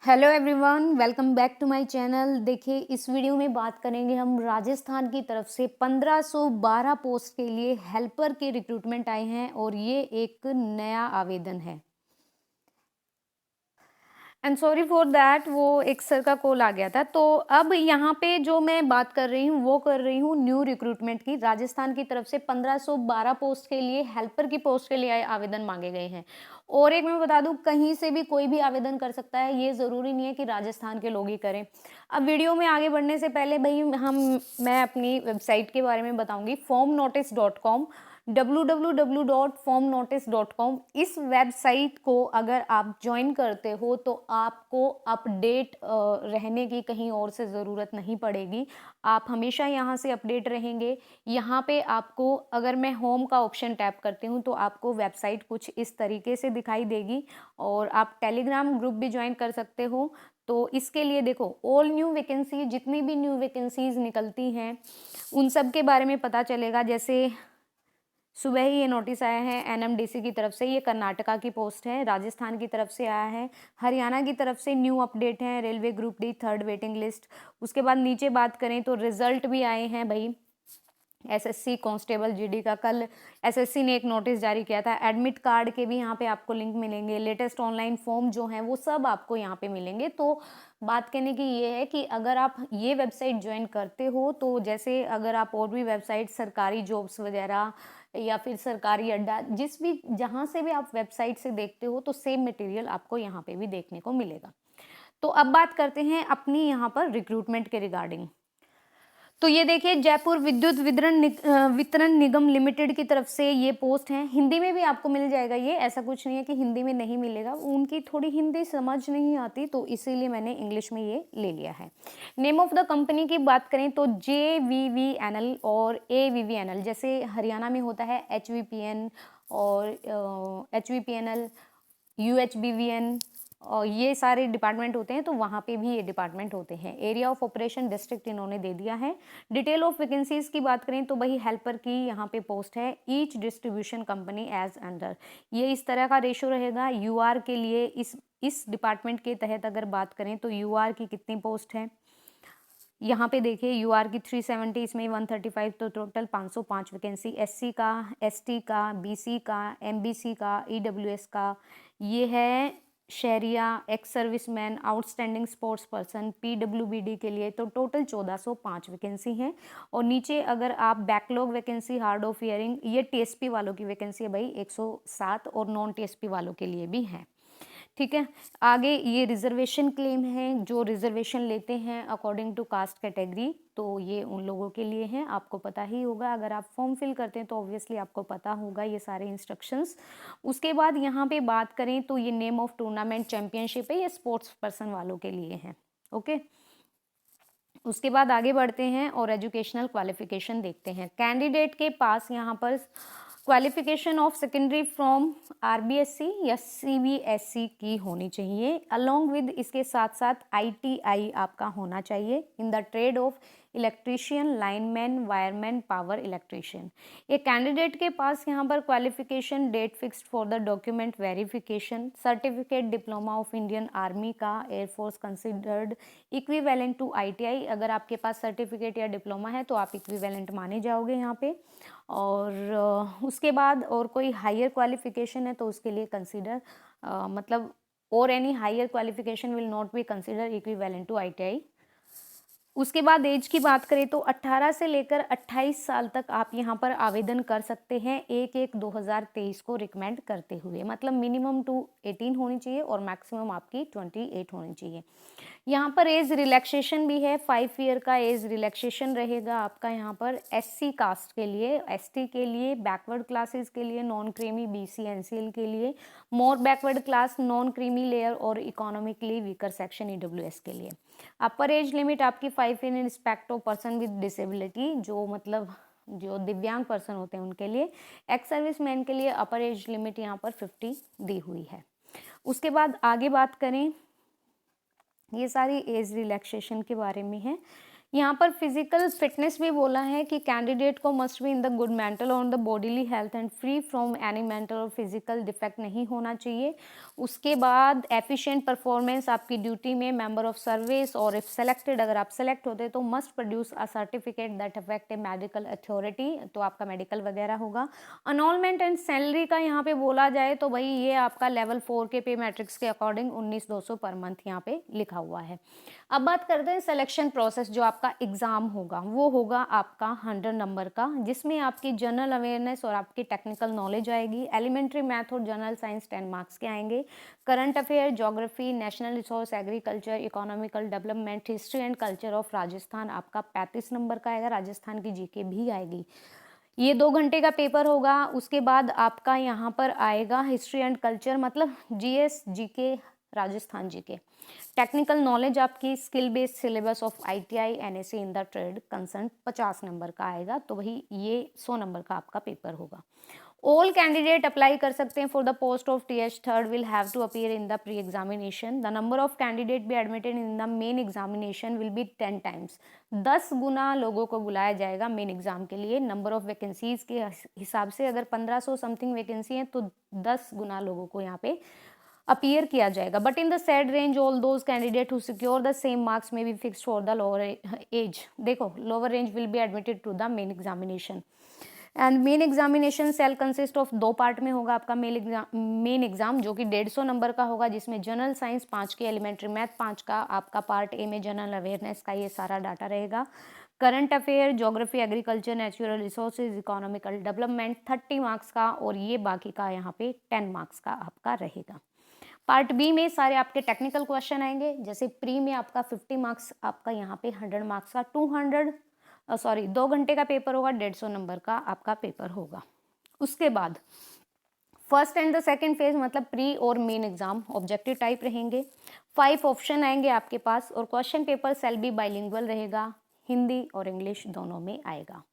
Hello everyone, welcome back to my channel. देखिए, इस video में बात करेंगे हम राजस्थान की तरफ से 1512 पोस्ट के लिए हेल्पर के रिक्रूटमेंट आए हैं और ये एक नया आवेदन है। एंड सॉरी फॉर दैट, वो एक सर का कॉल आ गया था। तो अब यहाँ पे जो मैं बात कर रही हूँ वो कर रही हूँ न्यू रिक्रूटमेंट की। राजस्थान की तरफ से 1512 पोस्ट के लिए, हेल्पर की पोस्ट के लिए आवेदन मांगे गए हैं। और एक मैं बता दूं, कहीं से भी कोई भी आवेदन कर सकता है, ये ज़रूरी नहीं है कि राजस्थान के लोग ही करें। अब वीडियो में आगे बढ़ने से पहले भाई मैं अपनी वेबसाइट के बारे में बताऊंगी। formnotice.com, www.formnotice.com। इस वेबसाइट को अगर आप ज्वाइन करते हो तो आपको अपडेट रहने की कहीं और से ज़रूरत नहीं पड़ेगी। आप हमेशा यहाँ से अपडेट रहेंगे। यहाँ पे आपको, अगर मैं होम का ऑप्शन टैप करती हूँ तो आपको वेबसाइट कुछ इस तरीके से दिखाई देगी। और आप टेलीग्राम ग्रुप भी ज्वाइन कर सकते हो। तो इसके लिए देखो, ऑल न्यू वैकेंसी, जितनी भी न्यू वैकेंसीज निकलती हैं उन सब के बारे में पता चलेगा। जैसे सुबह ही ये नोटिस आया है एनएमडीसी की तरफ से, ये कर्नाटका की पोस्ट है। राजस्थान की तरफ से आया है। हरियाणा की तरफ से न्यू अपडेट है, railway group D 3rd waiting list. उसके बाद नीचे बात करें तो रिजल्ट भी आए हैं भाई। एसएससी कांस्टेबल जीडी का कल एसएससी ने एक नोटिस जारी किया था। एडमिट कार्ड के भी यहाँ पे आपको लिंक मिलेंगे। लेटेस्ट ऑनलाइन फॉर्म जो है वो सब आपको यहाँ पे मिलेंगे। तो बात करने की ये है कि अगर आप ये वेबसाइट ज्वाइन करते हो तो जैसे अगर आप और भी वेबसाइट, सरकारी जॉब्स वगैरह या फिर सरकारी अड्डा, जिस भी जहाँ से भी आप वेबसाइट से देखते हो तो सेम मटेरियल आपको यहाँ पे भी देखने को मिलेगा। तो अब बात करते हैं अपनी यहाँ पर रिक्रूटमेंट के रिगार्डिंग। तो ये देखिए, जयपुर विद्युत वितरण निगम लिमिटेड की तरफ से ये पोस्ट है। हिंदी में भी आपको मिल जाएगा ये, ऐसा कुछ नहीं है कि हिंदी में नहीं मिलेगा। उनकी थोड़ी हिंदी समझ नहीं आती तो इसीलिए मैंने इंग्लिश में ये ले लिया है। नेम ऑफ द कंपनी की बात करें तो JVVNL और AVVNL। जैसे हरियाणा में होता है HVPN और HVPNL, UHBVN, और ये सारे डिपार्टमेंट होते हैं, तो वहाँ पे भी ये डिपार्टमेंट होते हैं। एरिया ऑफ ऑपरेशन डिस्ट्रिक्ट इन्होंने दे दिया है। डिटेल ऑफ वैकेंसीज की बात करें तो वही हेल्पर की यहाँ पे पोस्ट है। Each distribution company as under, ये इस तरह का रेशो रहेगा। यूआर के लिए इस डिपार्टमेंट के तहत अगर बात करें तो यूआर की कितनी पोस्ट है यहाँ पे देखिए। यूआर की 370, इसमें 135, तो टोटल 505 वैकेंसी। एससी का, एसटी का, बीसी का, एमबीसी का, ईडब्ल्यूएस का, ये है Sahariya, ex serviceman, outstanding sports person, पीडब्ल्यूबीडी के लिए तो टोटल 1405 वैकेंसी हैं। और नीचे अगर आप backlog vacancy, hard of hearing, ये टीएसपी वालों की वैकेंसी है भाई 107, और नॉन टीएसपी वालों के लिए भी हैं। ठीक है। आगे ये रिजर्वेशन क्लेम है, जो रिजर्वेशन लेते हैं अकॉर्डिंग टू कास्ट कैटेगरी, तो ये उन लोगों के लिए हैं। आपको पता ही होगा, अगर आप फॉर्म फिल करते हैं तो ऑब्वियसली आपको पता होगा ये सारे इंस्ट्रक्शंस। उसके बाद यहाँ पे बात करें तो ये नेम ऑफ टूर्नामेंट चैंपियनशिप है, ये स्पोर्ट्स पर्सन वालों के लिए है। ओके। उसके बाद आगे बढ़ते हैं और एजुकेशनल क्वालिफिकेशन देखते हैं। कैंडिडेट के पास यहाँ पर qualification of secondary from RBSC या सीबीएसई की होनी चाहिए। अलोंग विद इसके साथ साथ आईटीआई आपका होना चाहिए in the trade of electrician, lineman, wireman, power electrician. ये कैंडिडेट के पास यहाँ पर qualification, date fixed for the document verification, certificate diploma of Indian army का, air force considered equivalent to ITI. अगर आपके पास सर्टिफिकेट या डिप्लोमा है तो आप इक्विवेलेंट माने जाओगे यहाँ पे। और उसके बाद और कोई हायर क्वालिफिकेशन है तो उसके लिए कंसिडर, मतलब और any higher qualification will not be consider equivalent to ITI. उसके बाद एज की बात करें तो 18 से लेकर 28 साल तक आप यहाँ पर आवेदन कर सकते हैं 1/1/2023 को रिकमेंड करते हुए। मतलब मिनिमम टू 18 होनी चाहिए और मैक्सिमम आपकी 28 होनी चाहिए। यहाँ पर एज रिलैक्सेशन भी है, 5 ईयर का एज रिलैक्सेशन रहेगा आपका यहाँ पर एससी कास्ट के लिए, एसटी के लिए, बैकवर्ड क्लासेस के लिए, नॉन क्रीमी बीसी एनसीएल के लिए, more backward class, non creamy layer और इकोनॉमिकली वीकर सेक्शन ईडब्ल्यूएस के लिए। अपर एज लिमिट आपकी 5 in respect of person with disability, जो मतलब जो दिव्यांग पर्सन होते हैं उनके लिए। एक्स सर्विस मैन के लिए अपर एज लिमिट यहाँ पर 50 दी हुई है। उसके बाद आगे बात करें, ये सारी एज रिलैक्सेशन के बारे में है। यहाँ पर फिजिकल फिटनेस भी बोला है कि कैंडिडेट को must be in the good mental और the bodily health and free from any mental और फिजिकल डिफेक्ट नहीं होना चाहिए। उसके बाद एफिशिएंट परफॉर्मेंस आपकी ड्यूटी में, मेंबर ऑफ सर्विस, और इफ सेलेक्टेड, अगर आप सेलेक्ट होते तो must produce a certificate that affect a medical authority, तो आपका मेडिकल वगैरह होगा। अनॉलमेंट एंड सैलरी का यहाँ पे बोला जाए तो भाई ये आपका लेवल 4 के पे मैट्रिक्स के अकॉर्डिंग 19,200 पर मंथ यहाँ पे लिखा हुआ है। अब बात करते हैं सिलेक्शन प्रोसेस। जो आपका एग्ज़ाम होगा वो होगा आपका 100 नंबर का, जिसमें आपकी जनरल अवेयरनेस और आपकी टेक्निकल नॉलेज आएगी। एलिमेंट्री मैथ और जनरल साइंस 10 मार्क्स के आएंगे। Current affair, geography, national resource, agriculture, economical development, history and culture of Rajasthan आपका 35 नंबर का आएगा। राजस्थान की जीके भी आएगी। ये 2 घंटे का पेपर होगा। उसके बाद आपका यहाँ पर आएगा हिस्ट्री एंड कल्चर, मतलब GS, GK, Rajasthan GK. Technical knowledge आपकी skill based syllabus of ITI, NSC in the trade concern 50 number का आएगा। तो वही ये 100 नंबर का आपका पेपर होगा। ऑल कैंडिडेट अप्लाई कर सकते हैं for the post of TH third will have to appear in the pre examination. The number of candidate be admitted in the main examination will be 10 times. 10 गुना लोगों को बुलाया जाएगा main exam के लिए। नंबर ऑफ वैकेंसीज के हिसाब से अगर 1500 समथिंग वैकेंसी है तो 10 गुना लोगों को यहाँ पे अपीयर किया जाएगा। But in the said range all those candidate who secure the same marks में be fixed for the lower age. देखो, lower range will be admitted to the main examination. And main examination shall consist of 2 part में होगा आपका main exam, जो कि 150 number का होगा, जिसमें जनरल साइंस 5 की, एलिमेंट्री मैथ 5 का, आपका पार्ट ए में जनरल अवेयरनेस का ये सारा डाटा रहेगा। Current affair, geography, agriculture, natural resources, economical development 30 marks का, और ये बाकी का यहाँ पे 10 मार्क्स का आपका रहेगा। पार्ट बी में सारे आपके टेक्निकल क्वेश्चन आएंगे। जैसे प्री में आपका 50 मार्क्स, आपका यहाँ पे 100 मार्क्स का 2 घंटे का पेपर होगा, 150 नंबर का आपका पेपर होगा। उसके बाद first and the second phase, मतलब प्री और मेन एग्जाम ऑब्जेक्टिव टाइप रहेंगे। 5 ऑप्शन आएंगे आपके पास, और question paper shall be bilingual रहेगा, हिंदी और इंग्लिश दोनों में आएगा।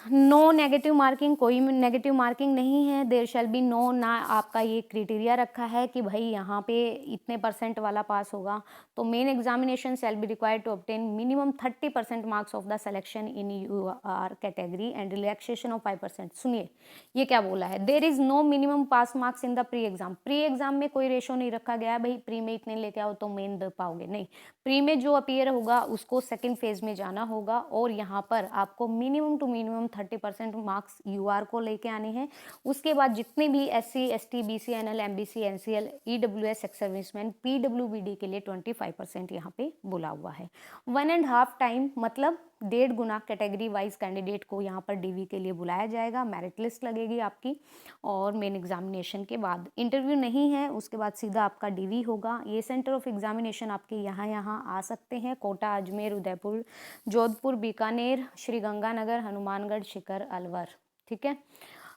नो नेगेटिव मार्किंग, कोई नेगेटिव मार्किंग नहीं है। देयर शैल बी नो, ना आपका ये क्राइटेरिया रखा है कि भाई यहाँ पे इतने % वाला पास होगा। तो main examination shall be required to obtain minimum 30% marks of the selection in UR category and relaxation of 5%। सुनिए ये क्या बोला है, there is no minimum pass marks in the pre exam. Pre exam में कोई ratio नहीं रखा गया है भाई प्री में इतने लेके आओ तो मेन दे पाओगे, नहीं। प्री में जो अपीयर होगा उसको सेकेंड फेज में जाना होगा, और यहाँ पर आपको minimum to minimum 30% marks UR को लेके आने हैं। उसके बाद जितने भी SC, ST, BCNL, MBC, NCL, EWS ex serviceman, PWBD के लिए 25% यहाँ पे बोला हुआ है। 1.5 टाइम, मतलब 1.5 गुना कैटेगरी वाइज कैंडिडेट को यहाँ पर DV के लिए बुलाया जाएगा। मेरिट लिस्ट लगेगी आपकी, और मेन एग्जामिनेशन के बाद इंटरव्यू नहीं है, उसके बाद सीधा आपका DV होगा। ये सेंटर ऑफ एग्जामिनेशन आपके यहाँ आ सकते हैं: कोटा, अजमेर, उदयपुर, जोधपुर, बीकानेर, श्री गंगानगर, हनुमानगढ़, शिकर, अलवर। ठीक है।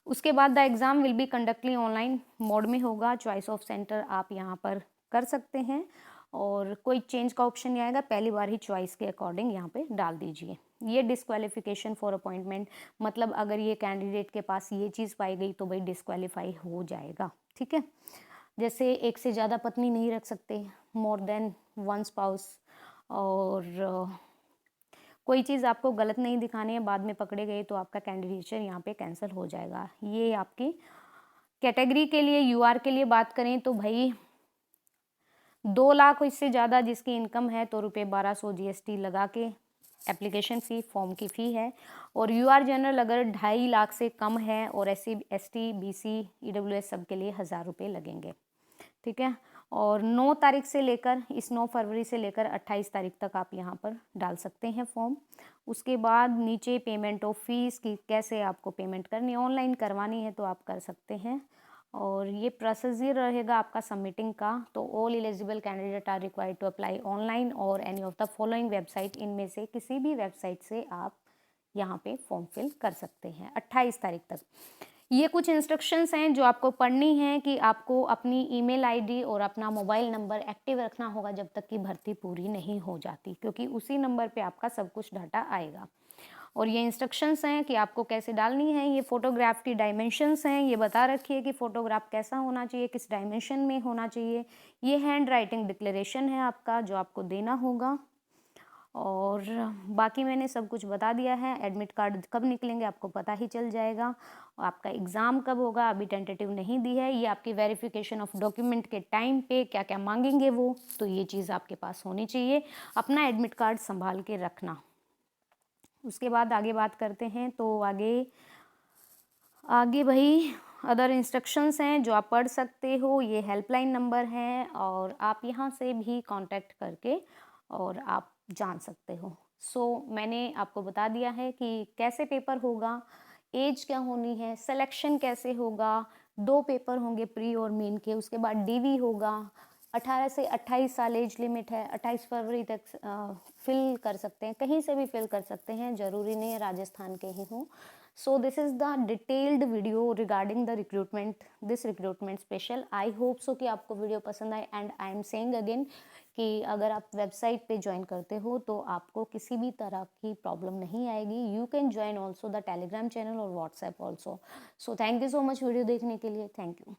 उसके बाद the exam will be conducted online mode में होगा। चॉइस ऑफ सेंटर आप यहाँ पर कर सकते हैं, और कोई चेंज का ऑप्शन नहीं आएगा, पहली बार ही चॉइस के अकॉर्डिंग यहाँ पे डाल दीजिए। ये डिस्क्वालिफिकेशन फॉर अपॉइंटमेंट, मतलब अगर ये कैंडिडेट के पास ये चीज़ पाई गई तो भाई डिस्क्वालीफाई हो जाएगा। ठीक है। जैसे एक से ज़्यादा पत्नी नहीं रख सकते, मोर देन 1 स्पाउस, और कोई चीज़ आपको गलत नहीं दिखानी है, बाद में पकड़े गए तो आपका कैंडिडेचर यहाँ पे कैंसिल हो जाएगा। ये आपकी कैटेगरी के लिए, यूआर के लिए बात करें तो भाई 2 लाख इससे ज़्यादा जिसकी इनकम है तो रुपये 1200 GST लगा के एप्लीकेशन फ़ी, फॉर्म की फ़ी है। और यूआर जनरल अगर 2.5 लाख से कम है, और SC, ST, BC, EWS सब के लिए 1000 रुपये लगेंगे। ठीक है। और 9 तारीख से लेकर, इस 9 फरवरी से लेकर 28 तारीख तक आप यहाँ पर डाल सकते हैं फॉर्म। उसके बाद नीचे पेमेंट ऑफ फीस की, कैसे आपको पेमेंट करनी है, ऑनलाइन करवानी है तो आप कर सकते हैं। और ये प्रोसीजर रहेगा आपका सबमिटिंग का। तो all eligible candidate are required to apply online और any of the following website, इनमें से किसी भी वेबसाइट से आप यहाँ पे फॉर्म फिल कर सकते हैं 28 तारीख तक। ये कुछ इंस्ट्रक्शंस हैं जो आपको पढ़नी है कि आपको अपनी ईमेल आईडी और अपना मोबाइल नंबर एक्टिव रखना होगा जब तक कि भर्ती पूरी नहीं हो जाती, क्योंकि उसी नंबर पे आपका सब कुछ डाटा आएगा। और ये इंस्ट्रक्शंस हैं कि आपको कैसे डालनी है। ये फोटोग्राफ की डायमेंशंस हैं, ये बता रखी है कि फ़ोटोग्राफ कैसा होना चाहिए, किस डायमेंशन में होना चाहिए। ये हैंड राइटिंग डिक्लेरेशन है आपका जो आपको देना होगा। और बाकी मैंने सब कुछ बता दिया है। एडमिट कार्ड कब निकलेंगे आपको पता ही चल जाएगा। आपका एग्ज़ाम कब होगा अभी टेंटेटिव नहीं दी है। ये आपकी वेरिफिकेशन ऑफ डॉक्यूमेंट के टाइम पे क्या क्या मांगेंगे वो, तो ये चीज़ आपके पास होनी चाहिए। अपना एडमिट कार्ड संभाल के रखना। उसके बाद आगे बात करते हैं। तो आगे भाई अदर इंस्ट्रक्शंस हैं जो आप पढ़ सकते हो। ये हेल्पलाइन नंबर है और आप यहाँ से भी कांटेक्ट करके और आप जान सकते हो। मैंने आपको बता दिया है कि कैसे पेपर होगा, एज क्या होनी है, सिलेक्शन कैसे होगा। 2 पेपर होंगे प्री और मेन के, उसके बाद डीवी होगा। 18 से 28 साल एज लिमिट है। 28 फरवरी तक फिल कर सकते हैं, कहीं से भी फिल कर सकते हैं, ज़रूरी नहीं है राजस्थान के ही हों। So this is the detailed video regarding the recruitment, this recruitment special. I hope so कि आपको वीडियो पसंद आए and I am saying again कि अगर आप वेबसाइट पे ज्वाइन करते हो तो आपको किसी भी तरह की प्रॉब्लम नहीं आएगी। You can join also the Telegram channel और WhatsApp also. So thank you so much video देखने के लिए। Thank you.